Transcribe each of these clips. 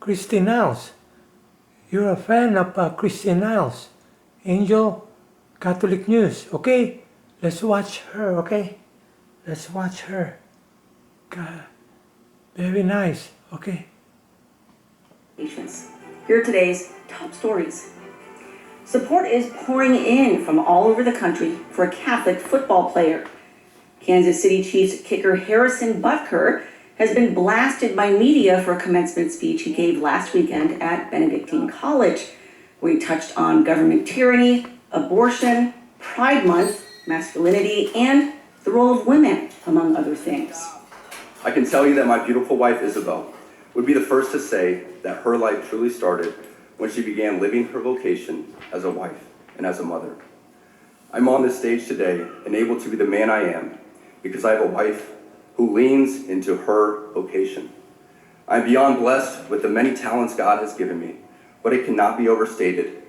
Christy Niles. You're a fan of Christy Niles. Angel Catholic News, okay? Let's watch her, okay? Let's watch her. God, very nice, okay? Here are today's top stories. Support is pouring in from all over the country for a Catholic football player. Kansas City Chiefs kicker Harrison Butker has been blasted by media for a commencement speech he gave last weekend at Benedictine College, where he touched on government tyranny, abortion, Pride Month, masculinity, and the role of women, among other things. I can tell you that my beautiful wife, Isabel, would be the first to say that her life truly started when she began living her vocation as a wife and as a mother. I'm on this stage today and able to be the man I am because I have a wife who leans into her vocation. I'm beyond blessed with the many talents God has given me, but it cannot be overstated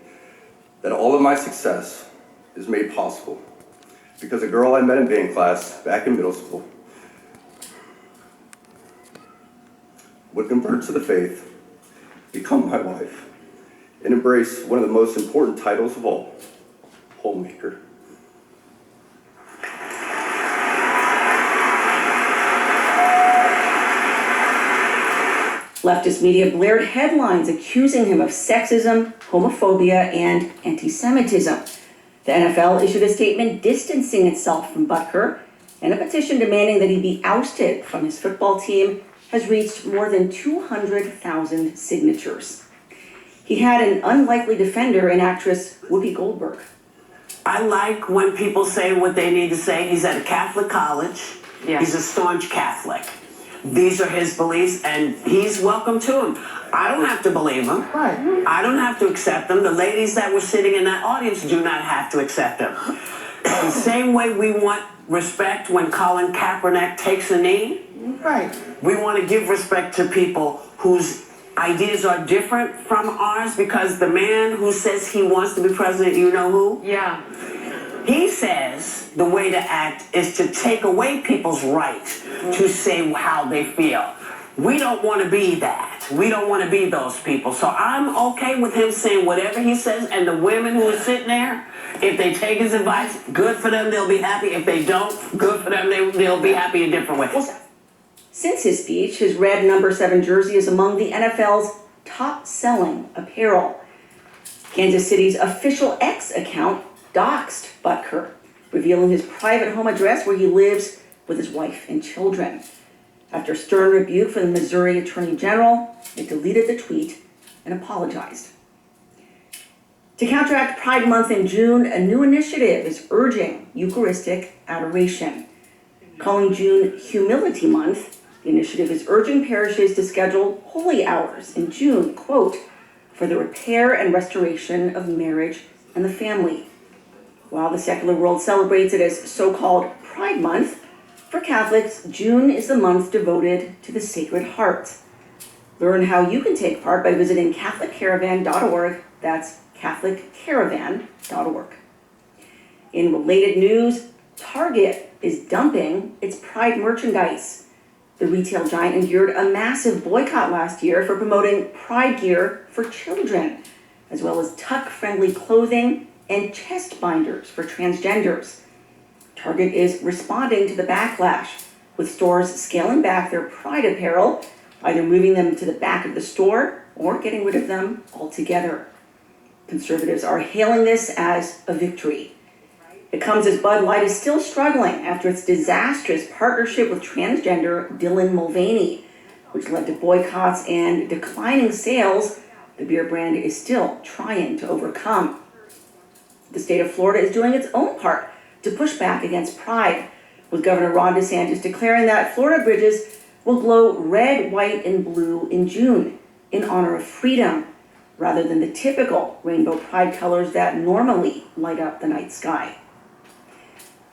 that all of my success is made possible because a girl I met in band class back in middle school would convert to the faith, become my wife, and embrace one of the most important titles of all, homemaker. Leftist media blared headlines accusing him of sexism, homophobia, and anti-Semitism. The NFL issued a statement distancing itself from Butker, and a petition demanding that he be ousted from his football team has reached more than 200,000 signatures. He had an unlikely defender in actress Whoopi Goldberg. I like when people say what they need to say. He's at a Catholic college. Yeah. He's a staunch Catholic. These are his beliefs, and he's welcome to them. I don't have to believe him. Right. I don't have to accept them. The ladies that were sitting in that audience do not have to accept him. The same way we want respect when Colin Kaepernick takes a knee. Right. We want to give respect to people whose ideas are different from ours, because the man who says he wants to be president, you know who? Yeah. He says the way to act is to take away people's right to say how they feel. We don't want to be that. We don't want to be those people. So I'm okay with him saying whatever he says, and the women who are sitting there, if they take his advice, good for them, they'll be happy. If they don't, good for them, they'll be happy in different ways. Since his speech, his red number 7 jersey is among the NFL's top-selling apparel. Kansas City's official X account doxed Butker, revealing his private home address where he lives with his wife and children. After stern rebuke from the Missouri Attorney General, it deleted the tweet and apologized. To counteract Pride Month in June, a new initiative is urging Eucharistic adoration. Calling June Humility Month, the initiative is urging parishes to schedule holy hours in June, quote, for the repair and restoration of marriage and the family. While the secular world celebrates it as so-called Pride Month, for Catholics, June is the month devoted to the Sacred Heart. Learn how you can take part by visiting CatholicCaravan.org. That's CatholicCaravan.org. In related news, Target is dumping its Pride merchandise. The retail giant endured a massive boycott last year for promoting Pride gear for children, as well as tuck-friendly clothing and chest binders for transgenders. Target is responding to the backlash, with stores scaling back their Pride apparel, either moving them to the back of the store or getting rid of them altogether. Conservatives are hailing this as a victory. It comes as Bud Light is still struggling after its disastrous partnership with transgender Dylan Mulvaney, which led to boycotts and declining sales the beer brand is still trying to overcome. The state of Florida is doing its own part to push back against Pride, with Governor Ron DeSantis declaring that Florida bridges will glow red, white, and blue in June in honor of freedom, rather than the typical rainbow Pride colors that normally light up the night sky.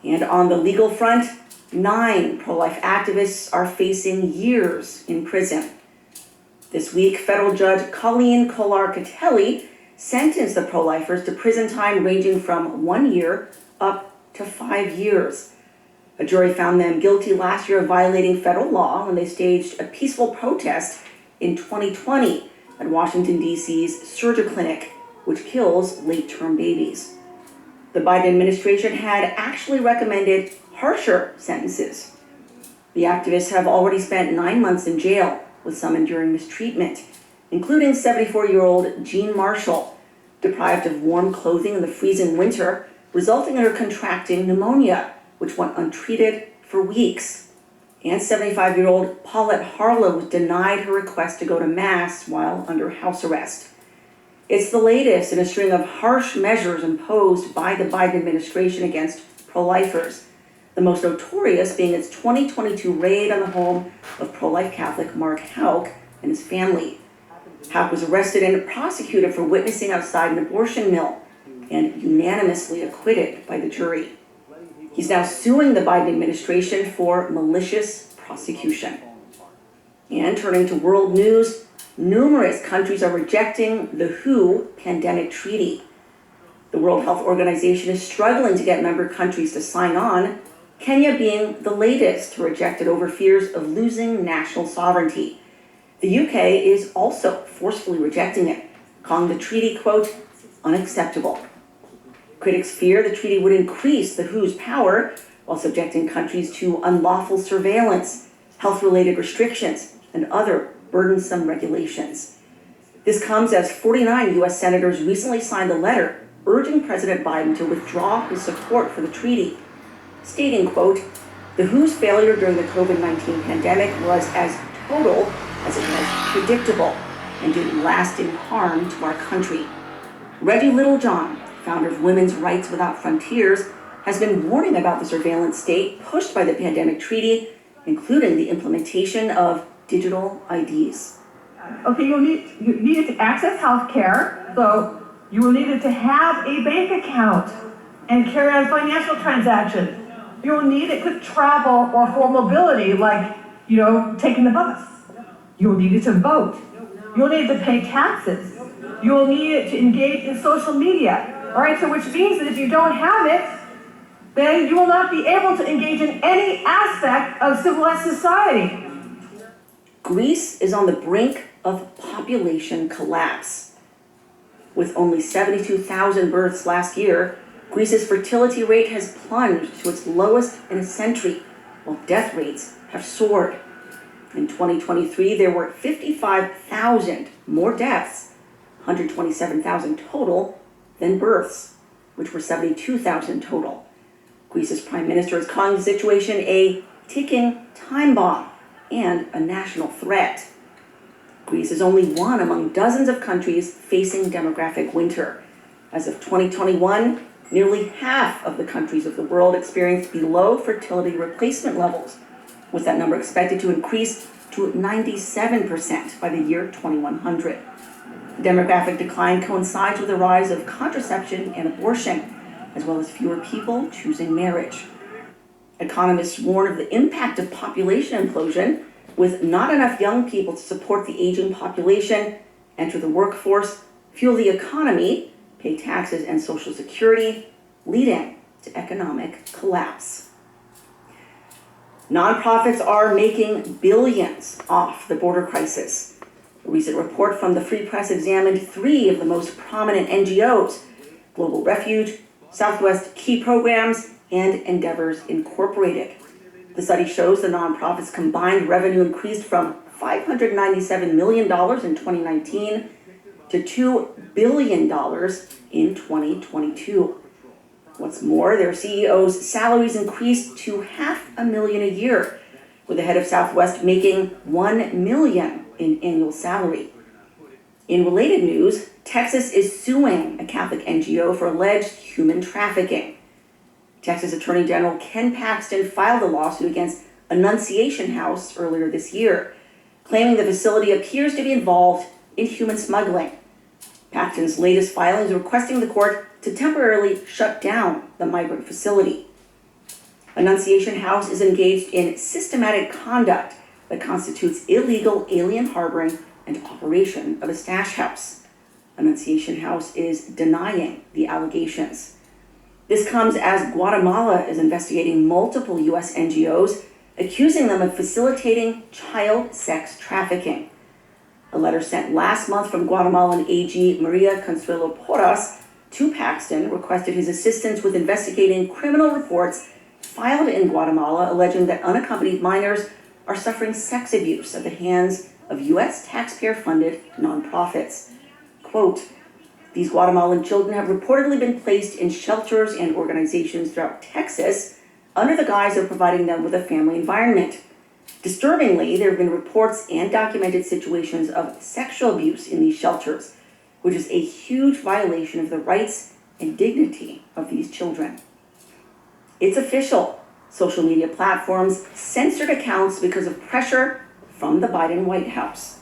And on the legal front, 9 pro-life activists are facing years in prison. This week, federal judge Colleen Kolar-Catelli sentenced the pro-lifers to prison time ranging from 1 year up to 5 years. A jury found them guilty last year of violating federal law when they staged a peaceful protest in 2020 at Washington, D.C.'s Surgiclinic, which kills late-term babies. The Biden administration had actually recommended harsher sentences. The activists have already spent 9 months in jail, with some enduring mistreatment, including 74-year-old Jean Marshall, deprived of warm clothing in the freezing winter, resulting in her contracting pneumonia, which went untreated for weeks. And 75-year-old Paulette Harlow was denied her request to go to Mass while under house arrest. It's the latest in a string of harsh measures imposed by the Biden administration against pro-lifers, the most notorious being its 2022 raid on the home of pro-life Catholic Mark Houck and his family. Houck was arrested and prosecuted for witnessing outside an abortion mill and unanimously acquitted by the jury. He's now suing the Biden administration for malicious prosecution. And turning to world news, numerous countries are rejecting the WHO pandemic treaty. The World Health Organization is struggling to get member countries to sign on, Kenya being the latest to reject it over fears of losing national sovereignty. The UK is also forcefully rejecting it, calling the treaty, quote, unacceptable. Critics fear the treaty would increase the WHO's power while subjecting countries to unlawful surveillance, health-related restrictions, and other burdensome regulations. This comes as 49 U.S. senators recently signed a letter urging President Biden to withdraw his support for the treaty, stating, quote, the WHO's failure during the COVID-19 pandemic was as total as it was predictable and did lasting harm to our country. Reggie Littlejohn, founder of Women's Rights Without Frontiers, has been warning about the surveillance state pushed by the pandemic treaty, including the implementation of digital IDs. Okay, you needed to access health care, so you will need to have a bank account and carry out financial transactions. You will need it to travel or for mobility, like, taking the bus. You will need it to vote. You will need it to pay taxes. You will need it to engage in social media. All right, so which means that if you don't have it, then you will not be able to engage in any aspect of civilized society. Greece is on the brink of population collapse. With only 72,000 births last year, Greece's fertility rate has plunged to its lowest in a century, while death rates have soared. In 2023, there were 55,000 more deaths, 127,000 total, than births, which were 72,000 total. Greece's prime minister is calling the situation a ticking time bomb and a national threat. Greece is only one among dozens of countries facing demographic winter. As of 2021, nearly half of the countries of the world experienced below fertility replacement levels, with that number expected to increase to 97% by the year 2100. The demographic decline coincides with the rise of contraception and abortion, as well as fewer people choosing marriage. Economists warn of the impact of population implosion, with not enough young people to support the aging population, enter the workforce, fuel the economy, pay taxes and Social Security, leading to economic collapse. Nonprofits are making billions off the border crisis. A recent report from the Free Press examined 3 of the most prominent NGOs: Global Refuge, Southwest Key Programs, and Endeavors Incorporated. The study shows the nonprofits' combined revenue increased from $597 million in 2019 to $2 billion in 2022. What's more, their CEOs' salaries increased to $500,000 a year, with the head of Southwest making $1 million in annual salary. In related news, Texas is suing a Catholic NGO for alleged human trafficking. Texas Attorney General Ken Paxton filed a lawsuit against Annunciation House earlier this year, claiming the facility appears to be involved in human smuggling. Paxton's latest filing is requesting the court to temporarily shut down the migrant facility. Annunciation House is engaged in systematic conduct that constitutes illegal alien harboring and operation of a stash house. Annunciation House is denying the allegations. This comes as Guatemala is investigating multiple U.S. NGOs, accusing them of facilitating child sex trafficking. A letter sent last month from Guatemalan AG Maria Consuelo Porras to Paxton requested his assistance with investigating criminal reports filed in Guatemala alleging that unaccompanied minors are suffering sex abuse at the hands of U.S. taxpayer-funded nonprofits. Quote, these Guatemalan children have reportedly been placed in shelters and organizations throughout Texas under the guise of providing them with a family environment. Disturbingly, there have been reports and documented situations of sexual abuse in these shelters, which is a huge violation of the rights and dignity of these children. It's official. Social media platforms censored accounts because of pressure from the Biden White House.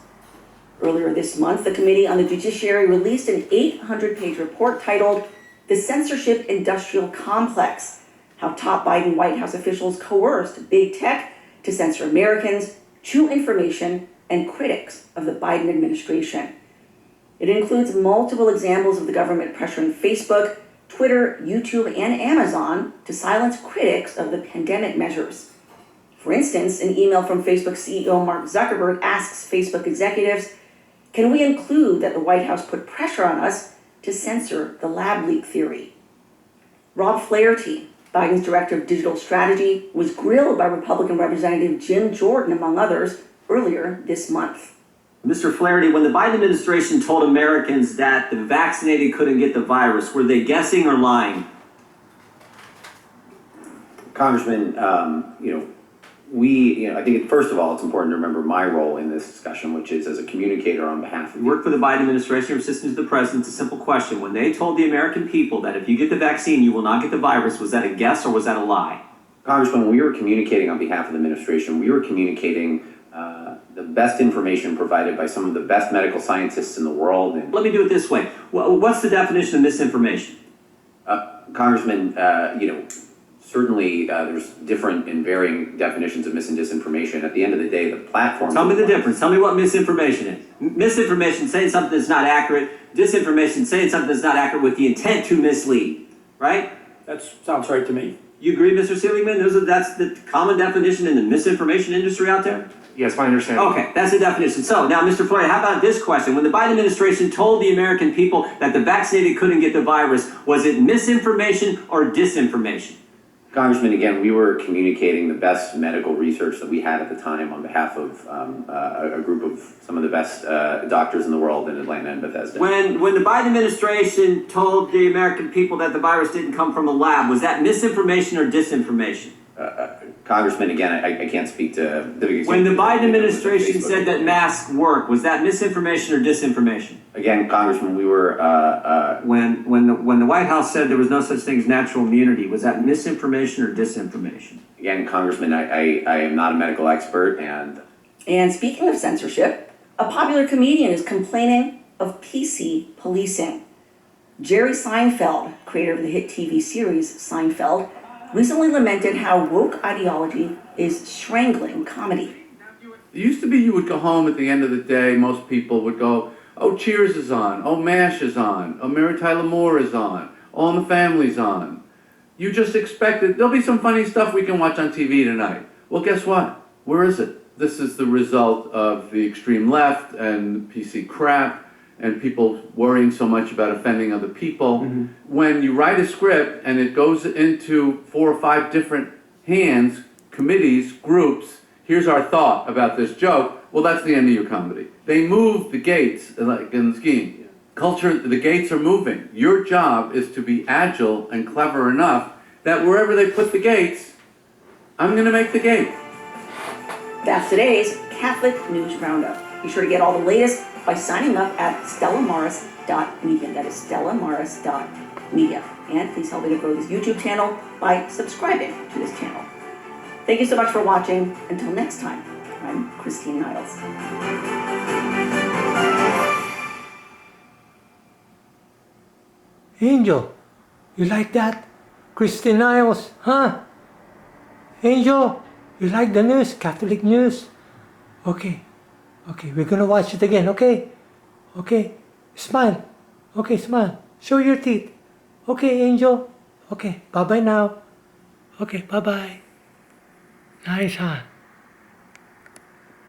Earlier this month, the Committee on the Judiciary released an 800-page report titled The Censorship Industrial Complex, how top Biden White House officials coerced big tech to censor Americans, true information, and critics of the Biden administration. It includes multiple examples of the government pressuring Facebook, Twitter, YouTube, and Amazon to silence critics of the pandemic measures. For instance, an email from Facebook CEO Mark Zuckerberg asks Facebook executives, can we include that the White House put pressure on us to censor the lab leak theory? Rob Flaherty, Biden's director of digital strategy, was grilled by Republican Representative Jim Jordan, among others, earlier this month. Mr. Flaherty, when the Biden administration told Americans that the vaccinated couldn't get the virus, were they guessing or lying? Congressman, I think first of all, it's important to remember my role in this discussion, which is as a communicator on behalf of You work for the Biden administration, your assistant to the president. It's a simple question. When they told the American people that if you get the vaccine, you will not get the virus, was that a guess or was that a lie? Congressman, when we were communicating on behalf of the administration, we were communicating the best information provided by some of the best medical scientists in the world. And Let me do it this way. What's the definition of misinformation? Congressman, certainly there's different and varying definitions of mis and disinformation. At the end of the day, the platform. Tell me the difference. Tell me what misinformation is. Misinformation, saying something that's not accurate. Disinformation, saying something that's not accurate with the intent to mislead. Right? That sounds right to me. You agree, Mr. Seligman? That's the common definition in the misinformation industry out there? Yes, my understanding. Okay, that's the definition. So now, Mr. Floyd, how about this question? When the Biden administration told the American people that the vaccinated couldn't get the virus, was it misinformation or disinformation? Congressman, again, we were communicating the best medical research that we had at the time on behalf of a group of some of the best doctors in the world in Atlanta and Bethesda. When the Biden administration told the American people that the virus didn't come from a lab, was that misinformation or disinformation? Congressman, again, I can't speak to the When the Biden administration said that masks work, was that misinformation or disinformation? Again, Congressman, we were When the White House said there was no such thing as natural immunity, was that misinformation or disinformation? again, Congressman, I am not a medical expert, And speaking of censorship, a popular comedian is complaining of PC policing. Jerry Seinfeld, creator of the hit TV series Seinfeld, recently lamented how woke ideology is strangling comedy. It used to be you would go home at the end of the day, most people would go, oh, Cheers is on, oh, MASH is on, oh, Mary Tyler Moore is on, All in the Family's on. You just expected, there'll be some funny stuff we can watch on TV tonight. Well, guess what? Where is it? This is the result of the extreme left and PC crap and people worrying so much about offending other people. Mm-hmm. When you write a script and it goes into 4 or 5 different hands, committees, groups, here's our thought about this joke, well, that's the end of your comedy. They move the gates, like in the scheme. Culture, the gates are moving. Your job is to be agile and clever enough that wherever they put the gates, I'm gonna make the gate. That's today's Catholic News Roundup. Be sure to get all the latest by signing up at stellamaris.media. That is stellamaris.media. And please help me to grow this YouTube channel by subscribing to this channel. Thank you so much for watching. Until next time, I'm Christine Niles. Angel, you like that? Christine Niles, huh? Angel, you like the news, Catholic news? Okay, we're gonna watch it again, okay? Okay, smile. Okay, smile. Show your teeth. Okay, Angel. Okay, bye-bye now. Okay, bye-bye. Nice, huh?